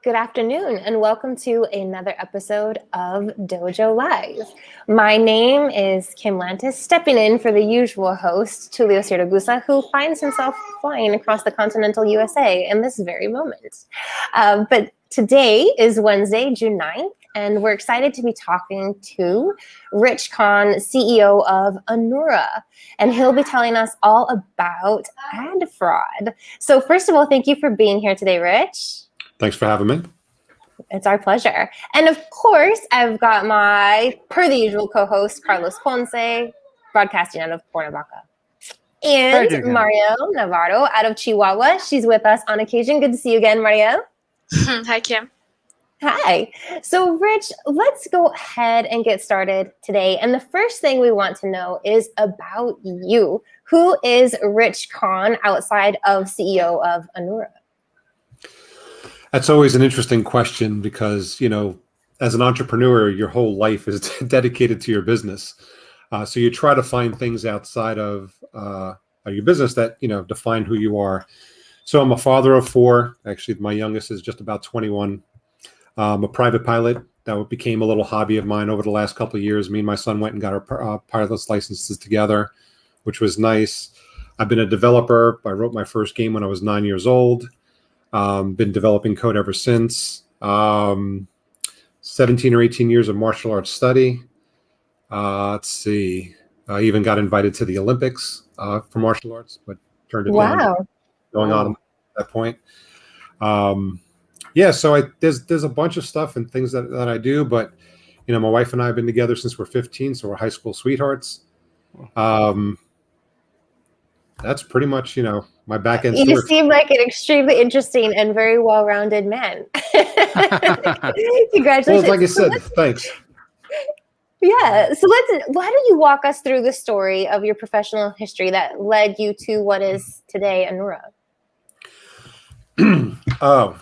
Good afternoon, and welcome to another episode of Dojo Live. My name is Kim Lantis, stepping in for the usual host, Tulio Siragusa, who finds himself flying across the continental USA in this very moment. But today is Wednesday, June 9th, and we're excited to be talking to Rich Khan, CEO of Anura, and he'll be telling us all about ad fraud. So first of all, thank you for being here today, Rich. Thanks for having me. It's our pleasure. And of course, I've got my, per the usual, co-host, Carlos Ponce, broadcasting out of Cuernavaca. And Mario Navarro out of Chihuahua. She's with us on occasion. Good to see you again, Mario. Hi, Kim. Hi. So, Rich, let's go ahead and get started today. And the first thing we want to know is about you. Who is Rich Khan outside of CEO of Anura? That's always an interesting question because, you know, as an entrepreneur, your whole life is dedicated to your business. So you try to find things outside of your business that, you know, define who you are. So I'm a father of four. Actually, my youngest is just about 21. I'm a private pilot. That became a little hobby of mine over the last couple of years. Me and my son went and got our pilot's licenses together, which was nice. I've been a developer. I wrote my first game when I was 9 years old. Been developing code ever since. 17 or 18 years of martial arts study. Let's see. I even got invited to the Olympics for martial arts, but turned it down. Going on at that point. Yeah, so there's a bunch of stuff and things that I do, but you know, my wife and I have been together since we're 15, so we're high school sweethearts. That's pretty much, you know, my back end. You seem like an extremely interesting and very well-rounded man. Congratulations. Well, like I said, thanks. Yeah. So why don't you walk us through the story of your professional history that led you to what is today Anura?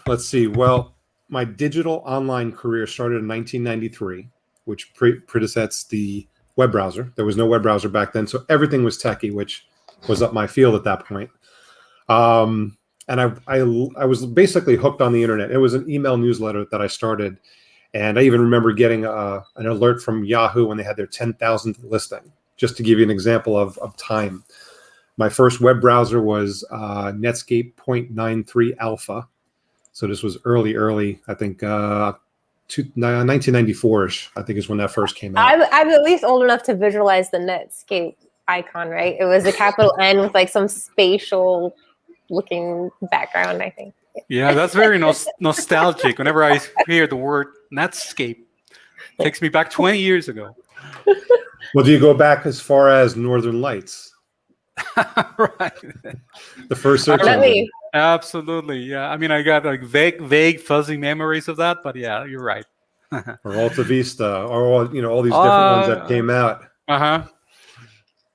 Let's see. Well, my digital online career started in 1993, which predeceased the web browser. There was no web browser back then, so everything was techie, which was up my field at that point. And I was basically hooked on the internet. It was an email newsletter that I started. And I even remember getting an alert from Yahoo when they had their 10,000th listing, just to give you an example of time. My first web browser was Netscape 0.93 Alpha. So this was early, I think 1994-ish, I think is when that first came out. I'm at least old enough to visualize the Netscape icon, right? It was a capital N with like some spatial looking background, I think. Yeah, that's very nostalgic. Whenever I hear the word Netscape, it takes me back 20 years ago. Well, do you go back as far as Northern Lights? Right. The first search engine. Absolutely. Yeah. I mean, I got like vague, fuzzy memories of that, but yeah, you're right. Or Alta Vista, or all these different ones that came out.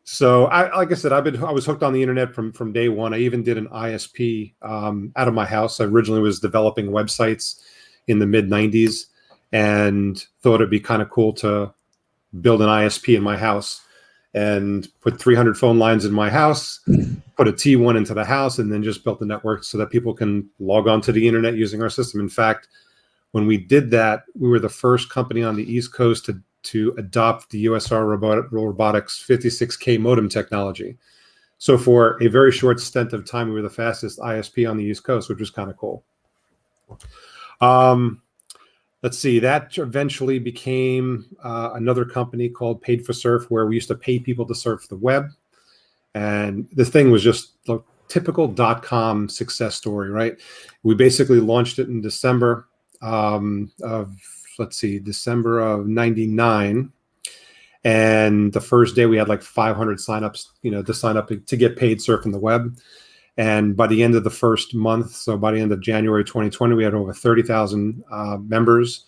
So, like I said, I was hooked on the internet from day one. I even did an ISP out of my house. I originally was developing websites in the mid '90s, and thought it'd be kind of cool to build an ISP in my house, and put 300 phone lines in my house, put a T1 into the house, and then just built the network so that people can log on to the internet using our system. In fact, when we did that, we were the first company on the East Coast to adopt the USR Robotics 56K modem technology. So for a very short stint of time, we were the fastest ISP on the East Coast, which was kind of cool. Let's see, that eventually became another company called Paid for Surf, where we used to pay people to surf the web. And the thing was just a typical .com success story, right? We basically launched it in December December of 99. And the first day we had like 500 signups, to sign up to get paid surfing the web. And by the end of the first month, so by the end of January 2020, we had over 30,000 members.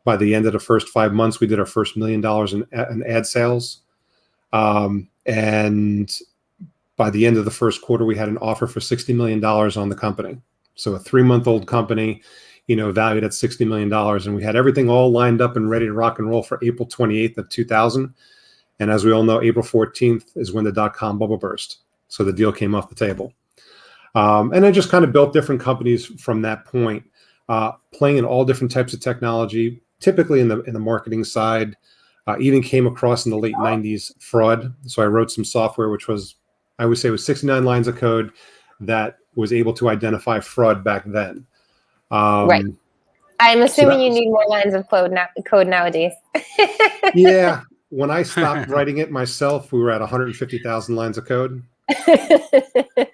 By the end of the first 5 months, we did our first $1 million in ad sales. And by the end of the first quarter, we had an offer for $60 million on the company. So a 3-month-old company, valued at $60 million. And we had everything all lined up and ready to rock and roll for April 28th of 2000. And as we all know, April 14th is when the .com bubble burst. So the deal came off the table. And I just kind of built different companies from that point. playing in all different types of technology, typically in the marketing side. Even came across in the late 90s fraud. So I wrote some software, which was, I would say, was 69 lines of code that was able to identify fraud back then. Right. I'm assuming you was, need more lines of code nowadays. Yeah. When I stopped writing it myself, we were at 150,000 lines of code.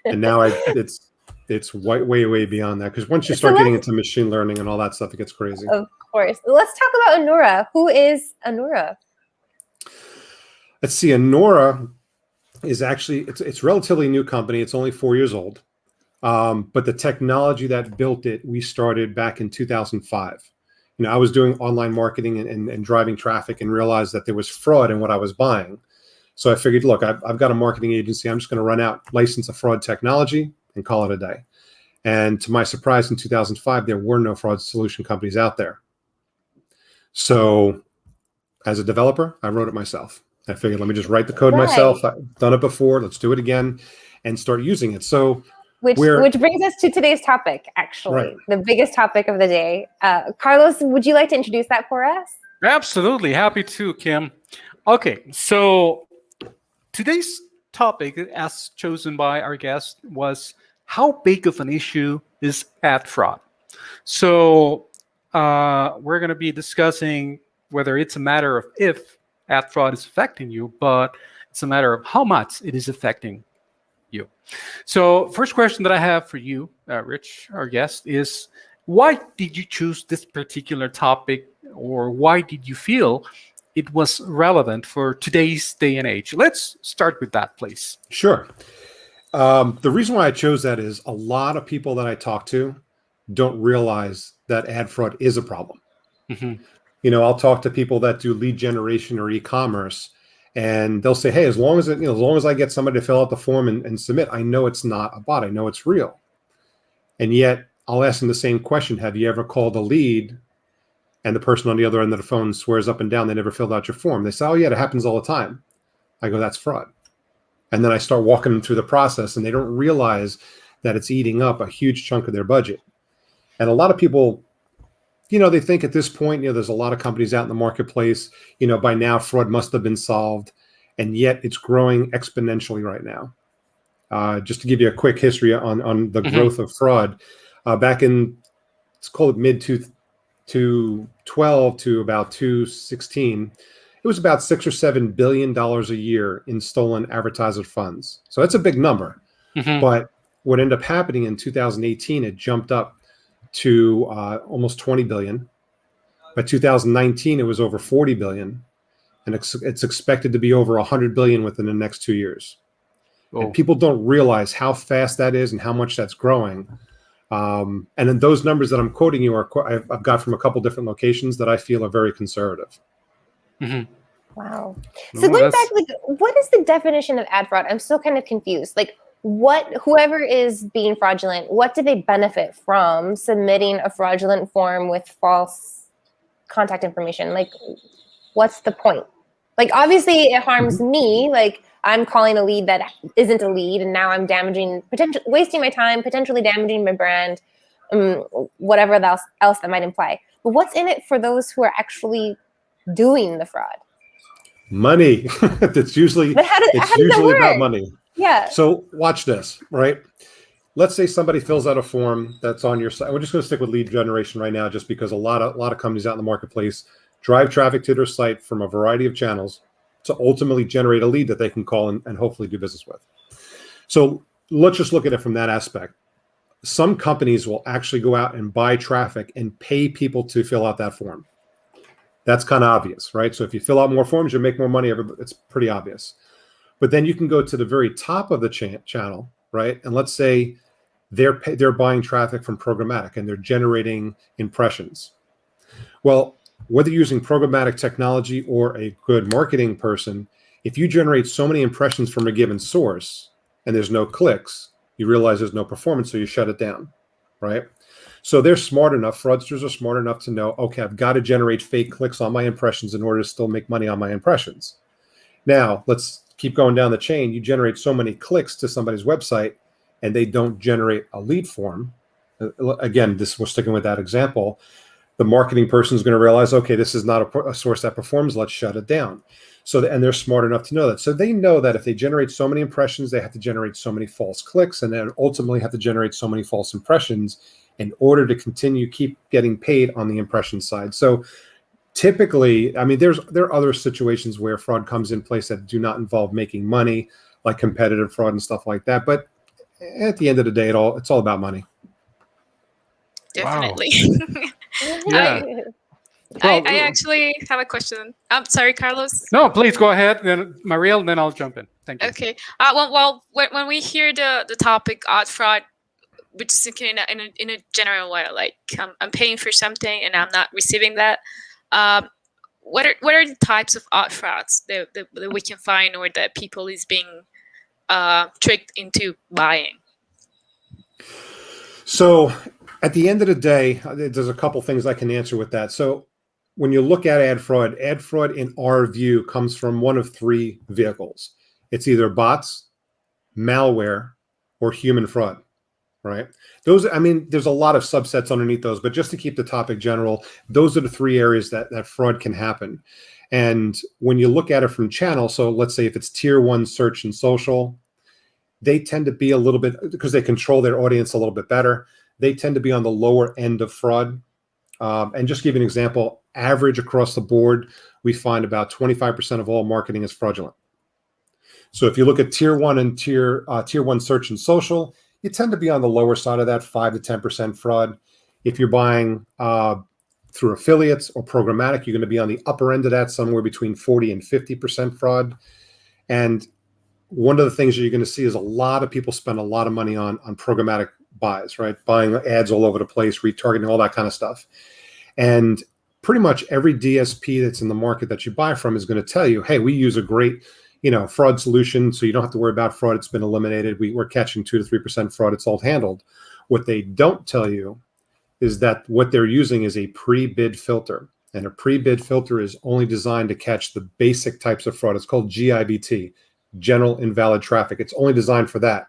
And now it's way beyond that. Because once you start getting into machine learning and all that stuff, it gets crazy. Of course. Let's talk about Anura. Who is Anura? Let's see. Anura is actually, it's a relatively new company. It's only 4 years old. But the technology that built it, we started back in 2005. I was doing online marketing and driving traffic and realized that there was fraud in what I was buying. So I figured, look, I've got a marketing agency. I'm just going to run out, license a fraud technology and call it a day. And to my surprise, in 2005, there were no fraud solution companies out there. So as a developer, I wrote it myself. I figured, let me just write the code myself. I've done it before. Let's do it again and start using it. So which brings us to today's topic, actually, the biggest topic of the day. Carlos, would you like to introduce that for us? Absolutely. Happy to, Kim. Okay, so today's topic, as chosen by our guest, was how big of an issue is ad fraud? So we're going to be discussing whether it's a matter of if ad fraud is affecting you, but it's a matter of how much it is affecting you. So first question that I have for you, Rich, our guest, is why did you choose this particular topic, or why did you feel it was relevant for today's day and age? Let's start with that, please. Sure. The reason why I chose that is a lot of people that I talk to don't realize that ad fraud is a problem. Mm-hmm. I'll talk to people that do lead generation or e-commerce, and they'll say, hey, as long as I get somebody to fill out the form and submit, I know it's not a bot. I know it's real. And yet I'll ask them the same question. Have you ever called a lead and the person on the other end of the phone swears up and down they never filled out your form? They say, oh, yeah, it happens all the time. I go, that's fraud. And then I start walking them through the process, and they don't realize that it's eating up a huge chunk of their budget. And a lot of people, they think at this point, there's a lot of companies out in the marketplace, by now fraud must have been solved, and yet it's growing exponentially right now. Just to give you a quick history on the growth of fraud, back in, let's call it mid 2012 to about 2016, it was about $6 or $7 billion a year in stolen advertiser funds. So that's a big number. Mm-hmm. But what ended up happening in 2018, it jumped up to almost 20 billion. By 2019, it was over 40 billion. And it's expected to be over 100 billion within the next 2 years. Oh. And people don't realize how fast that is and how much that's growing. And then those numbers that I'm quoting you I've got from a couple different locations that I feel are very conservative. Mm-hmm. Wow. So going back, what is the definition of ad fraud? I'm still kind of confused. Whoever is being fraudulent, what do they benefit from submitting a fraudulent form with false contact information? What's the point? Obviously it harms me. I'm calling a lead that isn't a lead, and now I'm wasting my time, potentially damaging my brand, whatever else that might imply. But what's in it for those who are actually doing the fraud? Money. It's usually about money. Yeah. So watch this, right? Let's say somebody fills out a form that's on your site. We're just going to stick with lead generation right now, just because a lot of companies out in the marketplace drive traffic to their site from a variety of channels to ultimately generate a lead that they can call and hopefully do business with. So let's just look at it from that aspect. Some companies will actually go out and buy traffic and pay people to fill out that form. That's kind of obvious, right? So if you fill out more forms, you make more money. It's pretty obvious. But then you can go to the very top of the channel, right? And let's say they're buying traffic from programmatic and they're generating impressions. Well, whether you're using programmatic technology or a good marketing person, if you generate so many impressions from a given source and there's no clicks, you realize there's no performance, so you shut it down, right? So they're smart enough, fraudsters are smart enough to know, okay, I've got to generate fake clicks on my impressions in order to still make money on my impressions. Now, let's keep going down the chain. You generate so many clicks to somebody's website and they don't generate a lead form, Again, we're sticking with that example. The marketing person is going to realize, okay, this is not a source that performs. Let's shut it down. And they're smart enough to know that. So they know that if they generate so many impressions, they have to generate so many false clicks, and then ultimately have to generate so many false impressions in order to keep getting paid on the impression side. So typically, I mean, there are other situations where fraud comes in place that do not involve making money, like competitive fraud and stuff like that. But at the end of the day, it's all about money. Definitely. Yeah. I actually have a question. I'm sorry, Carlos. No, please go ahead. Then Mariel, then I'll jump in. Thank you. Okay. Well, when we hear the topic art fraud, we're just thinking in a general way, like I'm paying for something and I'm not receiving that. What are the types of art frauds that we can find, or that people is being tricked into buying? So at the end of the day, there's a couple things I can answer with that. So when you look at ad fraud in our view comes from one of three vehicles. It's either bots, malware, or human fraud, right? There's a lot of subsets underneath those, but just to keep the topic general, those are the three areas that fraud can happen. And when you look at it from channel, so let's say if it's tier 1 search and social, they tend to be a little bit, because they control their audience a little bit better, they tend to be on the lower end of fraud. And just to give you an example, average across the board, we find about 25% of all marketing is fraudulent. So if you look at tier 1 and tier 1 search and social, you tend to be on the lower side of that, 5 to 10% fraud. If you're buying through affiliates or programmatic, you're going to be on the upper end of that, somewhere between 40 and 50% fraud. And one of the things that you're going to see is a lot of people spend a lot of money on programmatic buys, right? Buying ads all over the place, retargeting, all that kind of stuff. And pretty much every DSP that's in the market that you buy from is going to tell you, hey, we use a great, fraud solution, so you don't have to worry about fraud. It's been eliminated. We're catching 2 to 3% fraud. It's all handled. What they don't tell you is that what they're using is a pre-bid filter. And a pre-bid filter is only designed to catch the basic types of fraud. It's called GIBT, general invalid traffic. It's only designed for that.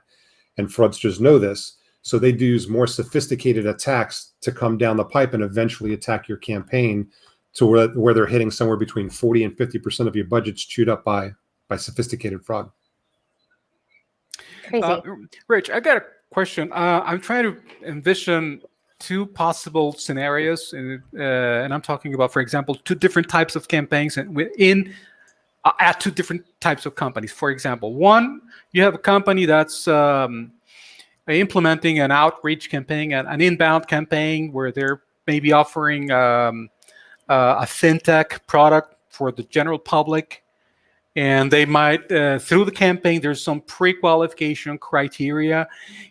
And fraudsters know this. So they do use more sophisticated attacks to come down the pipe and eventually attack your campaign to where they're hitting somewhere between 40 and 50% of your budget's chewed up by sophisticated fraud. Crazy. Rich, I got a question. I'm trying to envision two possible scenarios, and I'm talking about, for example, two different types of campaigns at two different types of companies. For example, one, you have a company that's implementing an outreach campaign, an inbound campaign, where they're maybe offering a fintech product for the general public. And they might, through the campaign, there's some pre-qualification criteria.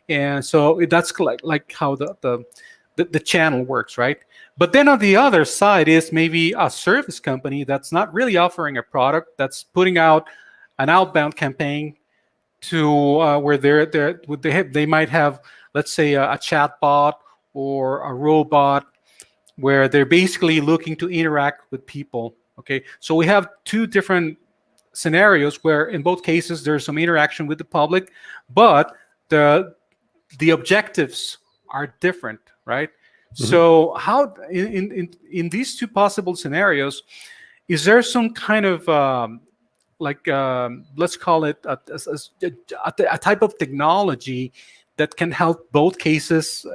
And so that's like how the channel works, right? But then on the other side is maybe a service company that's not really offering a product, that's putting out an outbound campaign to where they might have, let's say, a chat bot or a robot, where they're basically looking to interact with people. Okay, so we have two different scenarios where in both cases there's some interaction with the public, but the objectives are different, right? Mm-hmm. So how in these two possible scenarios, is there some kind of let's call it a type of technology that can help both cases,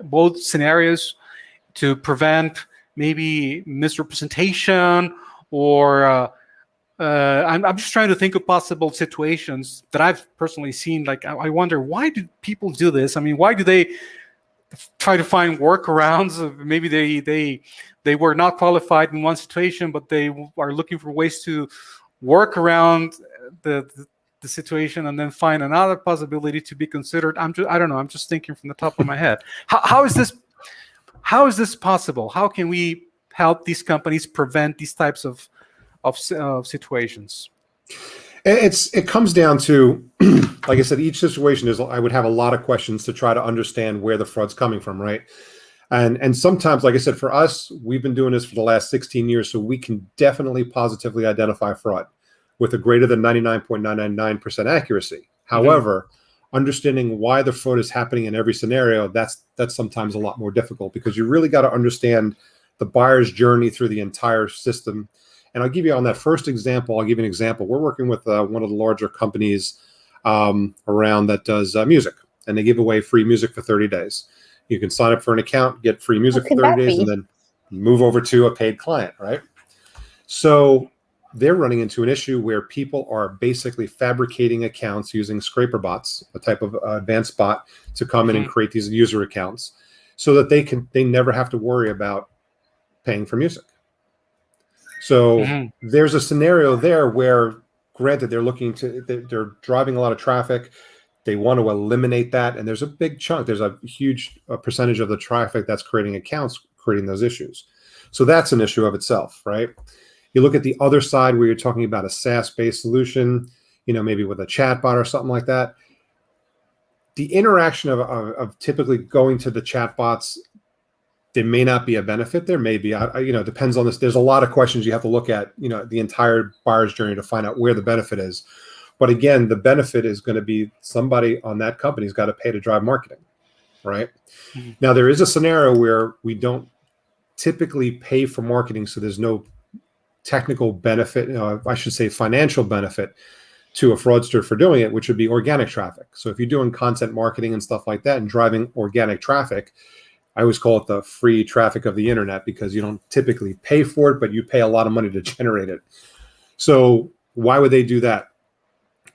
both scenarios, to prevent maybe misrepresentation, or I'm just trying to think of possible situations that I've personally seen. Like, I wonder, why do people do this? I mean, why do they try to find workarounds? Maybe they were not qualified in one situation, but they are looking for ways to work around the situation and then find another possibility to be considered. I don't know. I'm just thinking from the top of my head. How is this possible? How can we help these companies prevent these types of situations? It comes down to, like I said, each situation I would have a lot of questions to try to understand where the fraud's coming from, right? And sometimes, like I said, for us, we've been doing this for the last 16 years, so we can definitely positively identify fraud with a greater than 99.999% accuracy. However, understanding why the fraud is happening in every scenario, that's sometimes a lot more difficult, because you really got to understand the buyer's journey through the entire system. And I'll give you on that first example, I'll give you an example. We're working with one of the larger companies around that does music, and they give away free music for 30 days. You can sign up for an account, get free music for 30 days, and then move over to a paid client, right? So they're running into an issue where people are basically fabricating accounts using scraper bots, a type of advanced bot, to come in and create these user accounts so that they never have to worry about paying for music. So there's a scenario there where, granted, they're driving a lot of traffic. They want to eliminate that. And there's a big chunk, there's a huge percentage of the traffic that's creating accounts, creating those issues. So that's an issue of itself, right? You look at the other side where you're talking about a SaaS-based solution, maybe with a chatbot or something like that. The interaction of typically going to the chatbots, there may not be a benefit. There may be, depends on this. There's a lot of questions you have to look at, the entire buyer's journey to find out where the benefit is. But again, the benefit is going to be somebody on that company's got to pay to drive marketing, right? Now, there is a scenario where we don't typically pay for marketing, so there's no technical benefit, I should say financial benefit to a fraudster for doing it, which would be organic traffic. So if you're doing content marketing and stuff like that and driving organic traffic, I always call it the free traffic of the internet, because you don't typically pay for it, but you pay a lot of money to generate it. So why would they do that?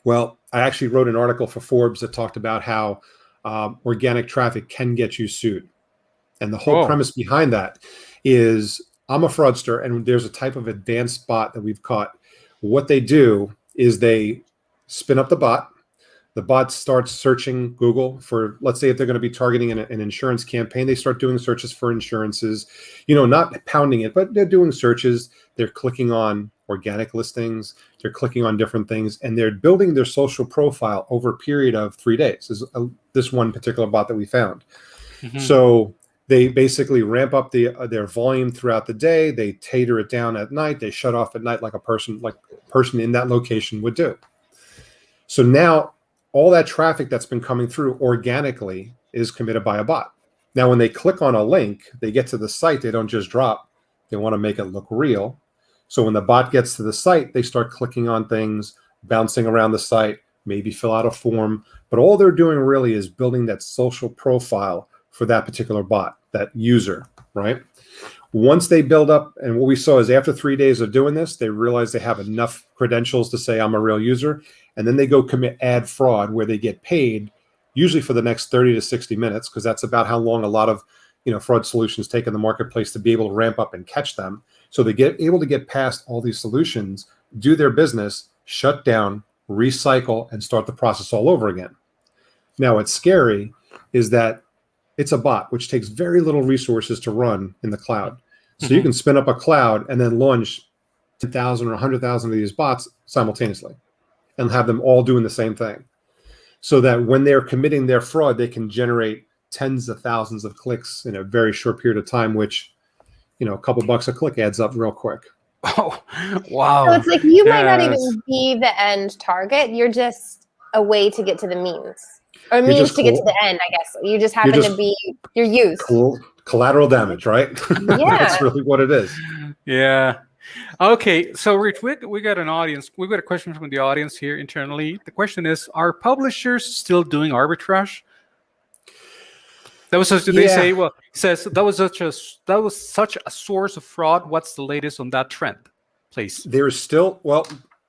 Well, I actually wrote an article for Forbes that talked about how organic traffic can get you sued. And the whole premise behind that is, I'm a fraudster, and there's a type of advanced bot that we've caught. What they do is they spin up the bot. The bot starts searching Google for, let's say if they're going to be targeting an insurance campaign, they start doing searches for insurances, not pounding it, but they're doing searches. They're clicking on organic listings. They're clicking on different things, and they're building their social profile over a period of 3 days. This one particular bot that we found. So they basically ramp up their volume throughout the day. They tater it down at night. They shut off at night like a person in that location would do. So now all that traffic that's been coming through organically is committed by a bot. Now, when they click on a link, they get to the site, they don't just drop. They want to make it look real. So when the bot gets to the site, they start clicking on things, bouncing around the site, maybe fill out a form. But all they're doing really is building that social profile for that particular bot, that user, right? Once they build up, and what we saw is after 3 days of doing this, they realize they have enough credentials to say I'm a real user, and then they go commit ad fraud, where they get paid usually for the next 30 to 60 minutes, because that's about how long a lot of fraud solutions take in the marketplace to be able to ramp up and catch them. So they get able to get past all these solutions, do their business, shut down, recycle, and start the process all over again. Now, what's scary is that it's a bot, which takes very little resources to run in the cloud. So you can spin up a cloud and then launch 10,000 or 100,000 of these bots simultaneously and have them all doing the same thing. So that when they're committing their fraud, they can generate tens of thousands of clicks in a very short period of time, which, a couple bucks a click adds up real quick. Oh, wow. So it's like you might not even be the end target. You're just a way to get to the means. Or means to get to the end, I guess. You just happen to be your use. Collateral damage, right? Yeah. That's really what it is. Yeah. Okay. So, Rich, we got an audience. We got a question from the audience here internally. The question is, are publishers still doing arbitrage? That was they say, well, it says that was such a source of fraud. What's the latest on that trend, please? There's still,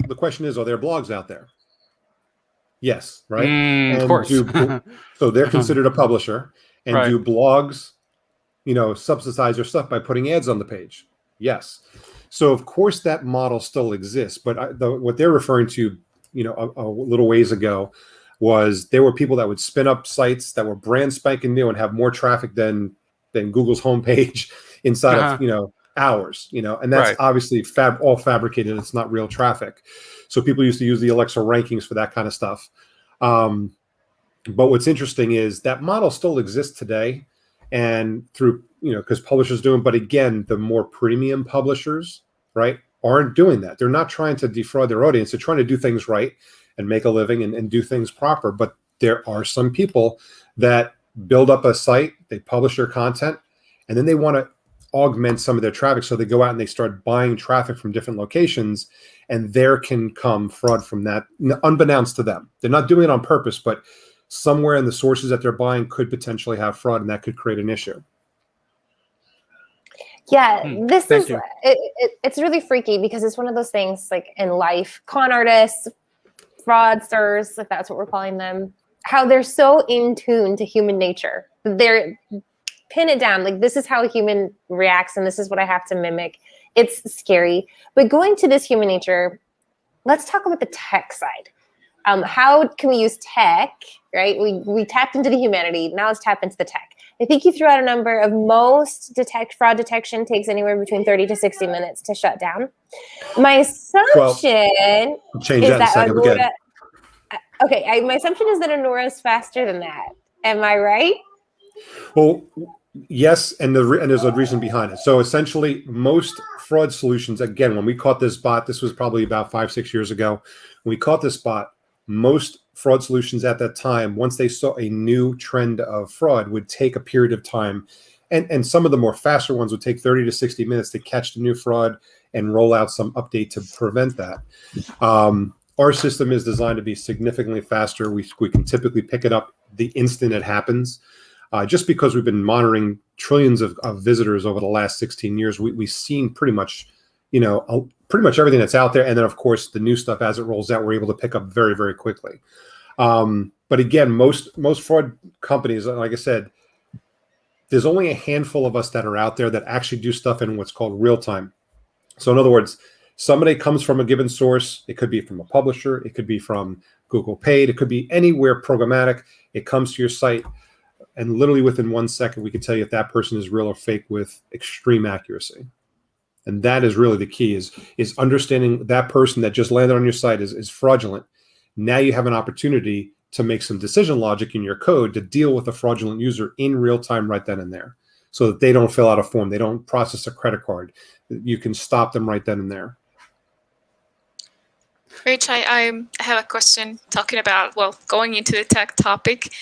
the question is, are there blogs out there? Yes, right? Of course. So they're considered a publisher, and do blogs, subsidize their stuff by putting ads on the page? Yes. So of course that model still exists, but what they're referring to, a little ways ago, was there were people that would spin up sites that were brand spanking new and have more traffic than Google's homepage inside of hours, and that's obviously all fabricated. It's not real traffic. So people used to use the Alexa rankings for that kind of stuff. But what's interesting is that model still exists today, and through, because publishers do it. But again, the more premium publishers, right, aren't doing that. They're not trying to defraud their audience. They're trying to do things right and make a living and do things proper. But there are some people that build up a site, they publish their content, and then they want to augment some of their traffic. So they go out and they start buying traffic from different locations, and there can come fraud from that, unbeknownst to them. They're not doing it on purpose, but somewhere in the sources that they're buying could potentially have fraud, and that could create an issue. Yeah, it's really freaky because it's one of those things like in life, con artists, fraudsters, if that's what we're calling them, how they're so in tune to human nature. They're pin it down. Like, this is how a human reacts and this is what I have to mimic. It's scary. But going to this human nature, let's talk about the tech side. How can we use tech, right? We tapped into the humanity. Now let's tap into the tech. I think you threw out a number of most fraud detection takes anywhere between 30 to 60 minutes to shut down. My assumption change that in a second. Aurora, okay, my assumption is that Aurora is faster than that. Am I right? Well, yes, and there's a reason behind it. So essentially, most fraud solutions, again, when we caught this bot, this was probably about 5-6 years ago. When we caught this bot, most fraud solutions at that time, once they saw a new trend of fraud, would take a period of time. And some of the more faster ones would take 30 to 60 minutes to catch the new fraud and roll out some update to prevent that. Our system is designed to be significantly faster. We can typically pick it up the instant it happens. Just because we've been monitoring trillions of visitors over the last 16 years, we've seen pretty much everything that's out there. And then, of course, the new stuff as it rolls out, we're able to pick up very, very quickly. But again, most fraud companies, like I said, there's only a handful of us that are out there that actually do stuff in what's called real time. So in other words, somebody comes from a given source. It could be from a publisher. It could be from Google Paid. It could be anywhere programmatic. It comes to your site. And literally within 1 second, we can tell you if that person is real or fake with extreme accuracy. And that is really the key, is understanding that person that just landed on your site is fraudulent. Now you have an opportunity to make some decision logic in your code to deal with a fraudulent user in real time right then and there, so that they don't fill out a form, they don't process a credit card. You can stop them right then and there. Rich, I have a question talking about, going into the tech topic.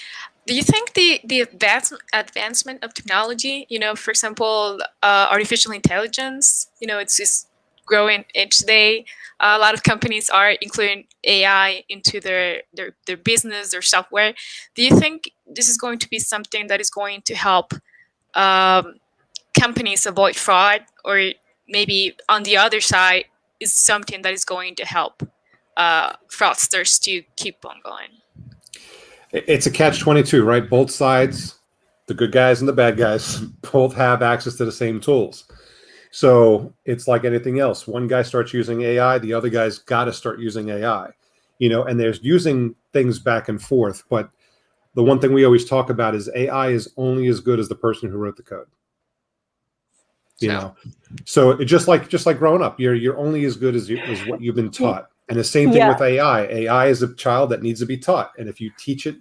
Do you think the advancement of technology, for example, artificial intelligence, it's just growing each day. A lot of companies are including AI into their business, their software. Do you think this is going to be something that is going to help companies avoid fraud, or maybe on the other side is something that is going to help fraudsters to keep on going? It's a catch-22, right? Both sides, the good guys and the bad guys, both have access to the same tools. So it's like anything else. One guy starts using AI, the other guy's got to start using AI, and there's using things back and forth. But the one thing we always talk about is AI is only as good as the person who wrote the code. So it just like growing up, you're only as good as what you've been taught. And the same thing with AI. AI is a child that needs to be taught. And if you teach it,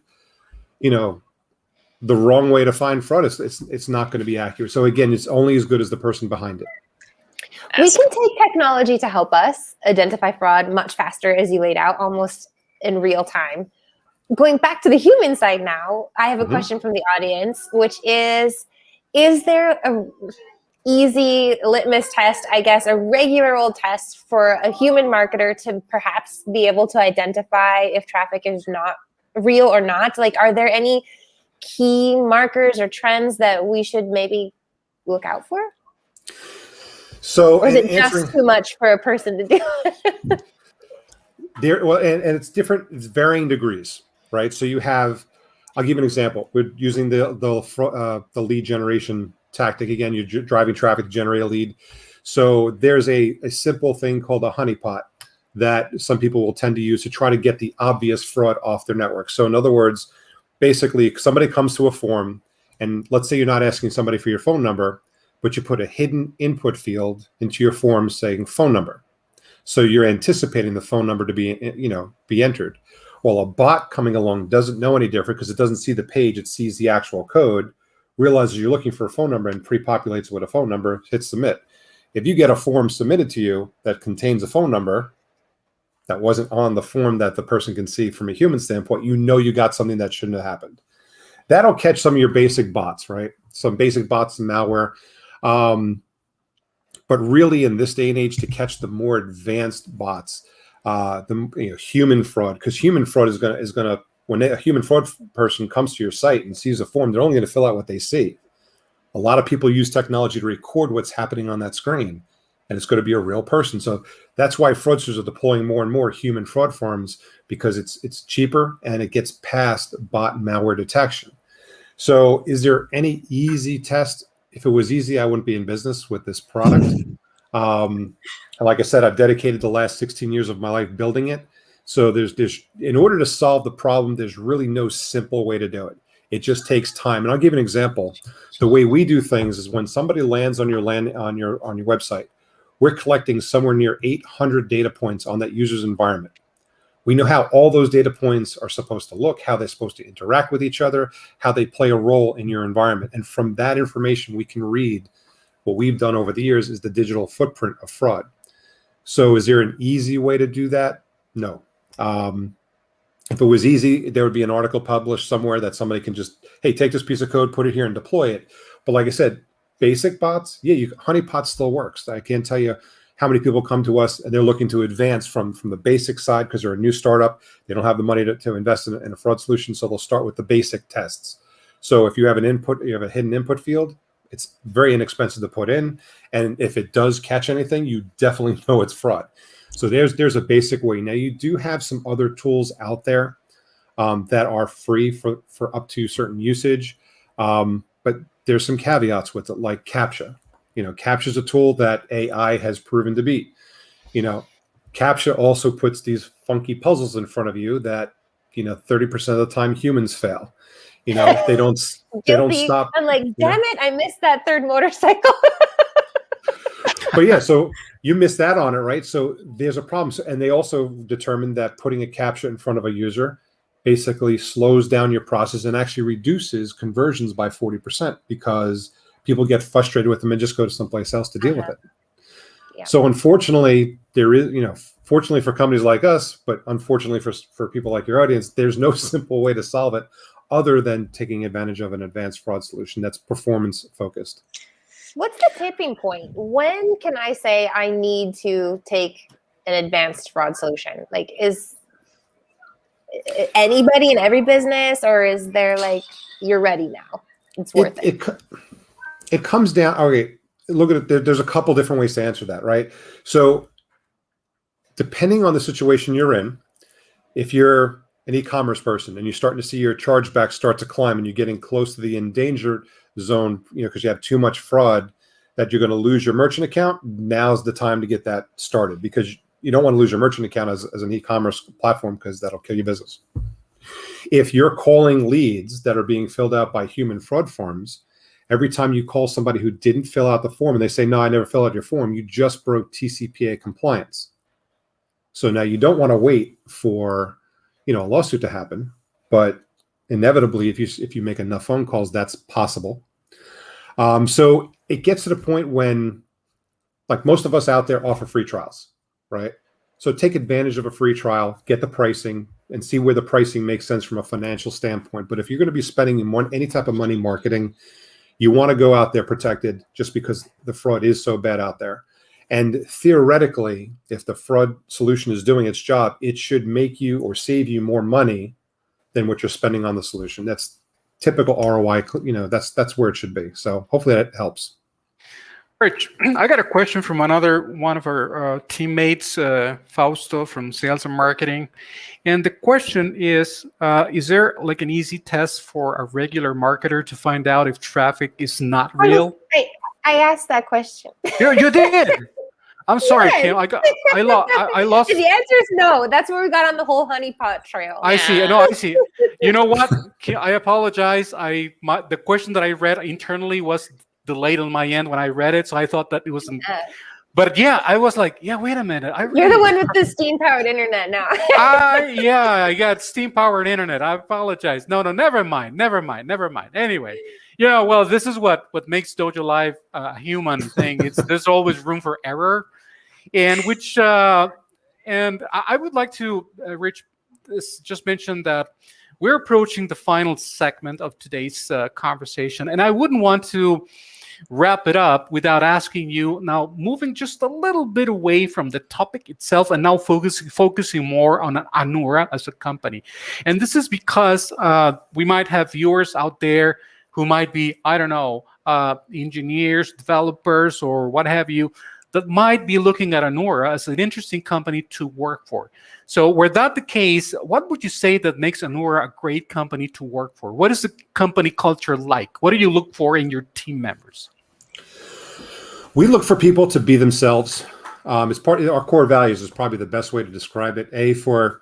the wrong way to find fraud, it's not going to be accurate. So again, it's only as good as the person behind it. We can take technology to help us identify fraud much faster, as you laid out, almost in real time. Going back to the human side now, I have a question from the audience, which is there a easy litmus test, I guess, a regular old test for a human marketer to perhaps be able to identify if traffic is not real or not? Like, are there any key markers or trends that we should maybe look out for? So, or is it just too much for a person to do? And it's different. It's varying degrees, right? So you have, I'll give you an example. We're using the lead generation tactic. Again, you're driving traffic to generate a lead. So there's a simple thing called a honeypot that some people will tend to use to try to get the obvious fraud off their network. So in other words, basically somebody comes to a form, and let's say you're not asking somebody for your phone number, but you put a hidden input field into your form saying phone number. So you're anticipating the phone number to be entered. Well, a bot coming along doesn't know any different because it doesn't see the page, it sees the actual code, realizes you're looking for a phone number and pre-populates with a phone number, hits submit. If you get a form submitted to you that contains a phone number, that wasn't on the form that the person can see from a human standpoint, you know you got something that shouldn't have happened. That'll catch some of your basic bots, right? Some basic bots and malware. But really, in this day and age, to catch the more advanced bots, human fraud, because human fraud is gonna when a human fraud person comes to your site and sees a form, they're only going to fill out what they see. A lot of people use technology to record what's happening on that screen, and it's going to be a real person. So that's why fraudsters are deploying more and more human fraud farms, because it's cheaper and it gets past bot and malware detection. So is there any easy test? If it was easy, I wouldn't be in business with this product. Like I said, I've dedicated the last 16 years of my life building it. So there's in order to solve the problem, there's really no simple way to do it. It just takes time. And I'll give you an example. The way we do things is when somebody lands on your website, we're collecting somewhere near 800 data points on that user's environment. We know how all those data points are supposed to look, how they're supposed to interact with each other, how they play a role in your environment. And from that information, we can read what we've done over the years is the digital footprint of fraud. So is there an easy way to do that? No. If it was easy, there would be an article published somewhere that somebody can just, hey, take this piece of code, put it here and deploy it. But like I said, basic bots, yeah, honeypot still works. I can't tell you how many people come to us and they're looking to advance from the basic side because they're a new startup. They don't have the money to invest in a fraud solution, so they'll start with the basic tests. So if you have you have a hidden input field, it's very inexpensive to put in. And if it does catch anything, you definitely know it's fraud. So there's a basic way. Now you do have some other tools out there that are free for up to certain usage. But there's some caveats with it, like CAPTCHA. CAPTCHA is a tool that AI has proven to beat. CAPTCHA also puts these funky puzzles in front of you that 30% of the time humans fail. They don't stop. I'm like, damn it, I missed that third motorcycle. But yeah, so you missed that on it, right? So there's a problem. And they also determined that putting a CAPTCHA in front of a user basically slows down your process and actually reduces conversions by 40% because people get frustrated with them and just go to someplace else to deal with it. Yeah. So unfortunately, there is, fortunately for companies like us, but unfortunately for people like your audience, there's no simple way to solve it other than taking advantage of an advanced fraud solution that's performance focused. What's the tipping point? When can I say I need to take an advanced fraud solution? Like, is anybody in every business, or is there like, you're ready now? It's worth it. It comes down. Okay, look at it. There's a couple different ways to answer that, right? So depending on the situation you're in, if you're an e-commerce person and you're starting to see your chargebacks start to climb and you're getting close to the endangered zone, because you have too much fraud that you're going to lose your merchant account, now's the time to get that started, because you don't want to lose your merchant account as an e-commerce platform, because that'll kill your business. If you're calling leads that are being filled out by human fraud farms, every time you call somebody who didn't fill out the form and they say, no, I never filled out your form, you just broke TCPA compliance. So now you don't want to wait for a lawsuit to happen, but inevitably, if you make enough phone calls, that's possible. So it gets to the point when, like most of us out there offer free trials, right? So take advantage of a free trial, get the pricing, and see where the pricing makes sense from a financial standpoint. But if you're going to be spending any type of money marketing, you want to go out there protected, just because the fraud is so bad out there. And theoretically, if the fraud solution is doing its job, it should make you or save you more money than what you're spending on the solution. That's typical ROI. That's where it should be. So hopefully that helps. Rich, I got a question from one of our teammates, Fausto from Sales and Marketing. And the question is there like an easy test for a regular marketer to find out if traffic is not real? I asked that question. You did. I'm sorry, Kim. I lost. The answer is no. That's where we got on the whole honeypot trail. I see. No, I see. You know what? Kim, I apologize. The question that I read internally was delayed on my end when I read it, so I thought that it wasn't. But yeah, I was like, yeah, wait a minute. You're the one with the steam-powered internet now. I got steam-powered internet. I apologize. No, never mind. Anyway, well, this is what makes DojoLIVE a human thing. There's always room for error, and And I would like to, Rich, just mention that we're approaching the final segment of today's conversation, and I wouldn't want to wrap it up without asking you, now moving just a little bit away from the topic itself and now focusing more on Anura as a company. And this is because we might have viewers out there who might be, I don't know, engineers, developers, or what have you, that might be looking at Anura as an interesting company to work for. So were that the case, what would you say that makes Anura a great company to work for? What is the company culture like? What do you look for in your team members? We look for people to be themselves. It's part of our core values is probably the best way to describe it. For,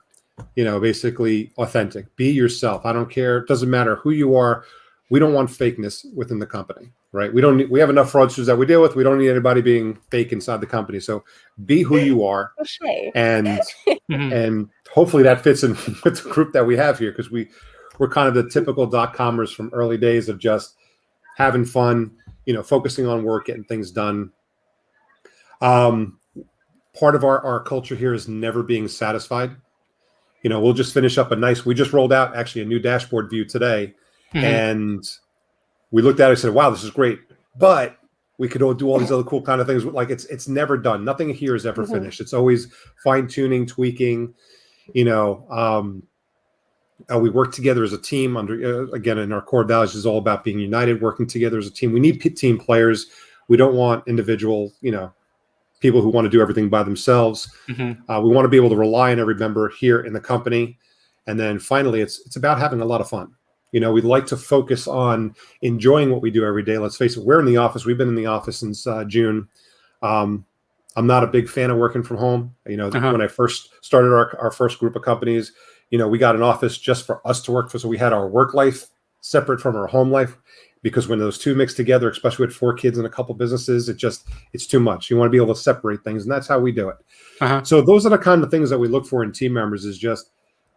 basically authentic. Be yourself. I don't care. It doesn't matter who you are. We don't want fakeness within the company, right? We have enough fraudsters that we deal with. We don't need anybody being fake inside the company. So be who you are, and and hopefully that fits in with the group that we have here, because we're kind of the typical .comers from early days of just having fun, focusing on work, getting things done. Part of our culture here is never being satisfied. We'll just finish up we just rolled out actually a new dashboard view today. And we looked at it and said, wow, this is great, but we could do all these other cool kind of things. Like it's never done. Nothing here is ever finished. It's always fine tuning, tweaking, we work together as a team again, in our core values is all about being united, working together as a team. We need team players. We don't want individual, people who want to do everything by themselves. We want to be able to rely on every member here in the company. And then finally, it's about having a lot of fun. We'd like to focus on enjoying what we do every day. Let's face it, we're in the office. We've been in the office since June. I'm not a big fan of working from home. When I first started our first group of companies, we got an office just for us to work for. So we had our work life separate from our home life, because when those two mix together, especially with 4 kids and a couple businesses, it's too much. You want to be able to separate things, and that's how we do it. So those are the kind of things that we look for in team members, is just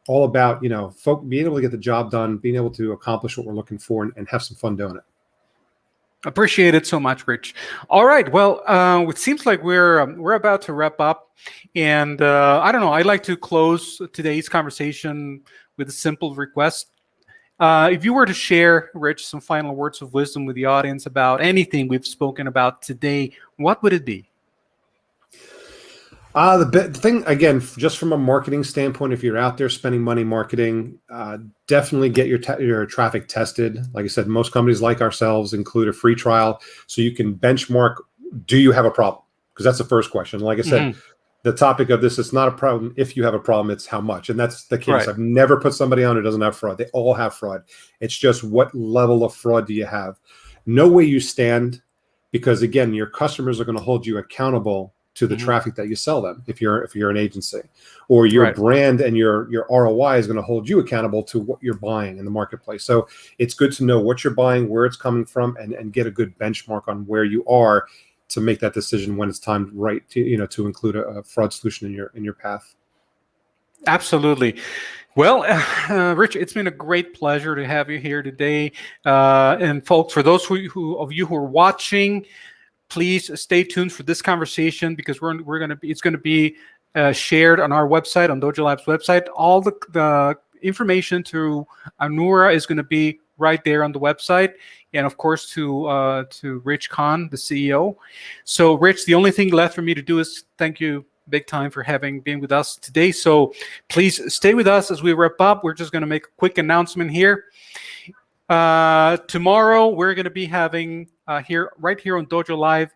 all about, being able to get the job done, being able to accomplish what we're looking for, and have some fun doing it. Appreciate it so much, Rich. All right. Well, it seems like we're about to wrap up, and I don't know. I'd like to close today's conversation with a simple request. If you were to share, Rich, some final words of wisdom with the audience about anything we've spoken about today, what would it be? The thing, again, just from a marketing standpoint, if you're out there spending money marketing, definitely get your traffic tested. Like I said, most companies like ourselves include a free trial, so you can benchmark, do you have a problem? Because that's the first question. Like I said, the topic of this is not a problem if you have a problem, it's how much. And that's the case. Right. I've never put somebody on who doesn't have fraud. They all have fraud. It's just what level of fraud do you have? Know where you stand, because again, your customers are going to hold you accountable to the traffic that you sell them if you're an agency, or your brand and your ROI is going to hold you accountable to what you're buying in the marketplace. So it's good to know what you're buying, where it's coming from, and get a good benchmark on where you are to make that decision when it's time to include a fraud solution in your path. Absolutely. Well, Rich, it's been a great pleasure to have you here today. And folks, for those of you who are watching, please stay tuned for this conversation, because it's going to be shared on our website, on DojoLive's website. All the information to Anura is going to be right there on the website, and of course to Rich Khan, the CEO. So, Rich, the only thing left for me to do is thank you big time for been with us today. So please stay with us as we wrap up. We're just going to make a quick announcement here. Tomorrow we're going to be having right here on Dojo Live,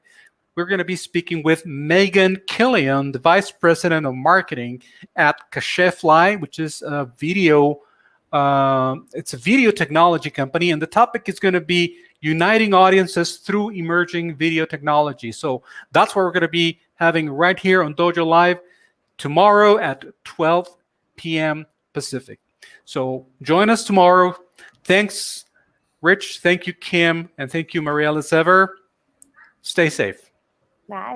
we're going to be speaking with Megan Killian, the Vice President of Marketing at Cachefly, which is a video technology company, and the topic is going to be uniting audiences through emerging video technology. So that's what we're going to be having right here on Dojo Live tomorrow at 12 p.m. Pacific. So join us tomorrow. Thanks, Rich. Thank you, Kim. And thank you, Mariela, as ever. Stay safe. Bye.